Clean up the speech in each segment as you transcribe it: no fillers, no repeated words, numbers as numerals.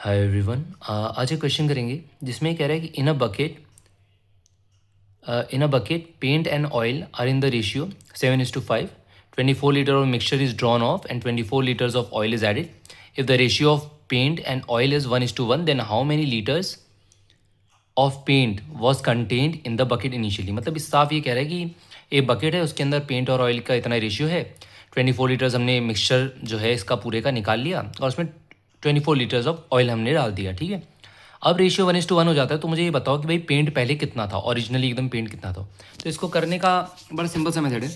Hi everyone. आज एक question करेंगे जिसमें ये कह रहा है कि in a bucket paint and oil are in the ratio 7:5. 24 litre of mixture is drawn off and 24 liters of oil is added. If the ratio of paint and oil is 1:1, then how many liters of paint was contained in the bucket initially? मतलब इस साफ ये कह रहा है कि एक bucket है, उसके अंदर पेंट और ऑयल का इतना रेशियो है। 24 लीटर्स हमने मिक्सचर जो है इसका पूरे का निकाल लिया और उसमें 24 लीटर्स ऑफ ऑयल हमने डाल दिया। ठीक है, अब रेशियो 1:1 हो जाता है। तो मुझे ये बताओ कि भाई पेंट पहले कितना था, ओरिजिनली एकदम पेंट कितना था। तो इसको करने का बड़ा सिंपल सा मेथड है।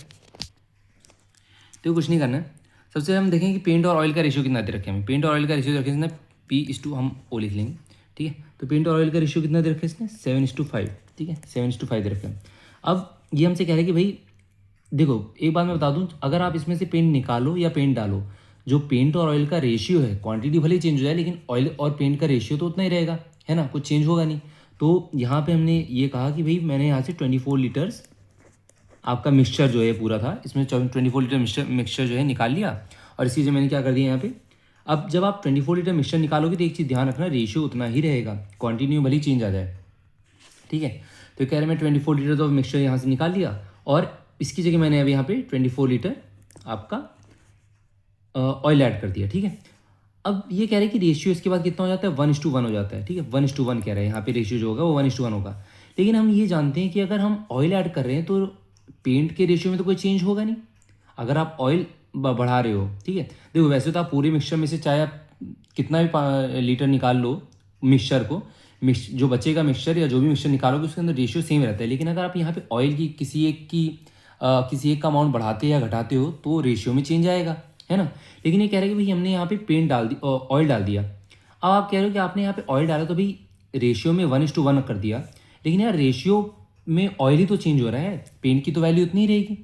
तो कुछ नहीं करना है, सबसे हम देखें कि पेंट और ऑयल का रेशियो कितना दे रखे हैं। पेंट और ऑयल का रेशियो रखे इसने P:2, हम O लिख लेंगे। ठीक है, तो पेंट और ऑयल का रेशियो कितना दे रखे इसने 7:5। ठीक है, 7:5 दे रखे हैं। अब ये हमसे कह रहे हैं कि भाई देखो, एक बात मैं बता दूं, अगर आप इसमें से पेंट निकालो या पेंट डालो, जो पेंट और ऑयल का रेशियो है, क्वांटिटी भले ही चेंज हो जाए लेकिन ऑयल और पेंट का रेशियो तो उतना ही रहेगा, है ना, कुछ चेंज होगा नहीं। तो यहाँ पे हमने ये कहा कि भाई मैंने यहाँ से 24 लीटर्स आपका मिक्सचर जो है पूरा था, इसमें 24 लीटर मिक्सचर जो है निकाल लिया। और इसी से मैंने क्या कर दिया यहाँ पे। अब जब आप 24 लीटर मिक्सचर निकालोगे तो एक चीज़ ध्यान रखना, रेशियो उतना ही रहेगा, क्वांटिटी में भले ही चेंज आ जाए। ठीक है, तो कह रहे मैं 24 लीटर ऑफ मिक्सचर यहाँ से निकाल लिया और इसकी जगह मैंने अभी यहाँ पे 24 लीटर आपका ऑयल ऐड कर दिया। ठीक है, अब ये कह रहे हैं कि रेशियो इसके बाद कितना हो जाता है, 1:1 हो जाता है। ठीक है, 1:1 कह रहे हैं यहाँ पे, रेशियो जो होगा वो 1:1 होगा। लेकिन हम ये जानते हैं कि अगर हम ऑयल ऐड कर रहे हैं तो पेंट के रेशियो में तो कोई चेंज होगा नहीं। अगर आप ऑयल बढ़ा रहे हो, ठीक है, देखो वैसे तो आप पूरे मिक्सचर में से चाहे आप कितना भी लीटर निकाल लो मिक्सचर को, जो बचेगा मिक्सचर या जो भी मिक्सचर निकालोगे उसके अंदर रेशियो सेम रहता है। लेकिन अगर आप यहाँ पे ऑयल की किसी एक का अमाउंट बढ़ाते या घटाते हो तो रेशियो में चेंज आएगा, है ना। लेकिन ये कह रहे हैं कि भाई हमने यहाँ पे पेंट डाल दी, ऑयल डाल दिया। अब आप कह रहे हो कि आपने यहाँ पे ऑयल डाला तो भाई रेशियो में 1:1 कर दिया, लेकिन यार रेशियो में ऑयल ही तो चेंज हो रहा है, पेंट की तो वैल्यू उतनी ही रहेगी।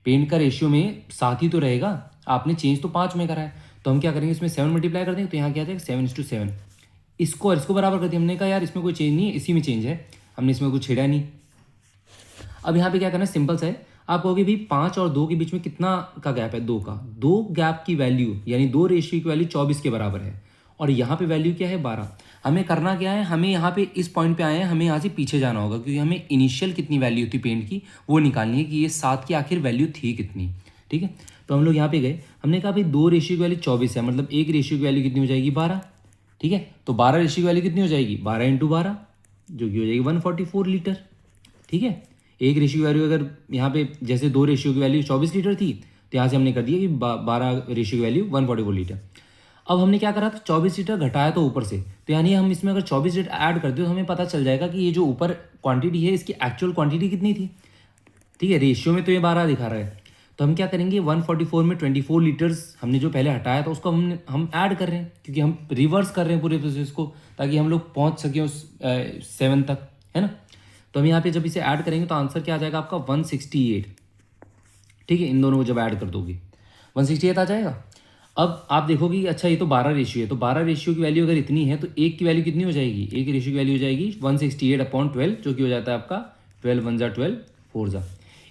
पेंट का रेशियो में 7 ही तो रहेगा, आपने चेंज तो 5 में करा है। तो हम क्या करेंगे, इसमें 7 मल्टीप्लाई कर देंगे तो यहाँ क्या आ जाएगा 7:7। इसको और इसको बराबर कर दिया। हमने कहा यार इसमें कोई चेंज नहीं है, इसी में चेंज है, हमने इसमें कुछ छेड़ा नहीं। अब यहाँ पे क्या करना है, सिंपल सा है। आप कहोगे भाई 5 और 2 के बीच में कितना का गैप है, 2 का। 2 गैप की वैल्यू यानी 2 रेशियो की वैल्यू 24 के बराबर है और यहाँ पे वैल्यू क्या है 12। हमें करना क्या है, हमें यहाँ पे इस पॉइंट पे आए हैं, हमें यहाँ से पीछे जाना होगा क्योंकि हमें इनिशियल कितनी वैल्यू थी पेंट की वो निकालनी है कि ये 7 की आखिर वैल्यू थी कितनी। ठीक है, तो हम लोग यहाँ पे गए, हमने कहा भाई 2 रेशियो की वैल्यू 24 है, मतलब 1 रेशियो की वैल्यू कितनी हो जाएगी 12। ठीक है, तो 12 रेशियो की वैल्यू कितनी हो जाएगी 12 × 12 जो कि हो जाएगी 144 लीटर। ठीक है, एक रेशियो की वैल्यू अगर यहाँ पे जैसे 2 रेशियो की वैल्यू 24 लीटर थी तो यहाँ से हमने कर दिया कि 12 रेशियो की वैल्यू 144 लीटर। अब हमने क्या करा, तो 24 लीटर घटाया तो ऊपर से, तो यानी हम इसमें अगर 24 लीटर ऐड कर दे तो हमें पता चल जाएगा कि ये जो ऊपर क्वांटिटी है इसकी एक्चुअल क्वांटिटी कितनी थी। ठीक है, रेशियो में तो ये 12 दिखा रहा है, तो हम क्या करेंगे 144 में 24 लीटर्स हमने जो पहले हटाया था उसको हम ऐड कर रहे हैं क्योंकि हम रिवर्स कर रहे हैं पूरे प्रोसेस को ताकि हम लोग पहुँच सकें उस 7 तक, है ना। तो हम यहाँ पे जब इसे ऐड करेंगे तो आंसर क्या आ जाएगा आपका 168। ठीक है, इन दोनों को जब ऐड कर दोगे 168 आ जाएगा। अब आप देखोगे कि अच्छा ये तो 12 रेशियो है, तो 12 रेशियो की वैल्यू अगर इतनी है तो एक की वैल्यू कितनी हो जाएगी, एक रेशियो की वैल्यू हो जाएगी 168/12 जो कि हो जाता है आपका 12 1 × 12 4 जा।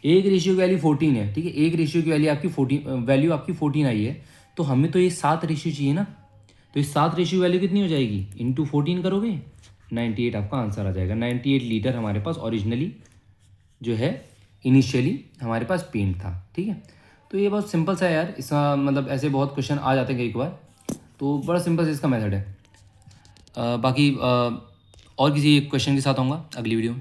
एक रेशियो की वैल्यू 14 है। ठीक है, एक रेशियो की वैल्यू आपकी 14 आई है, तो हमें तो ये 7 रेशियो चाहिए ना। तो इस 7 रेशियो वैल्यू कितनी हो जाएगी, इंटू 14 करोगे 98 आपका आंसर आ जाएगा। 98 लीटर हमारे पास ओरिजिनली जो है इनिशियली हमारे पास पेंट था। ठीक है, तो ये बहुत सिंपल सा है यार, इसका मतलब ऐसे बहुत क्वेश्चन आ जाते हैं कई बार, तो बड़ा सिंपल सा इसका मेथड है। बाकी और किसी क्वेश्चन के साथ आऊँगा अगली वीडियो में।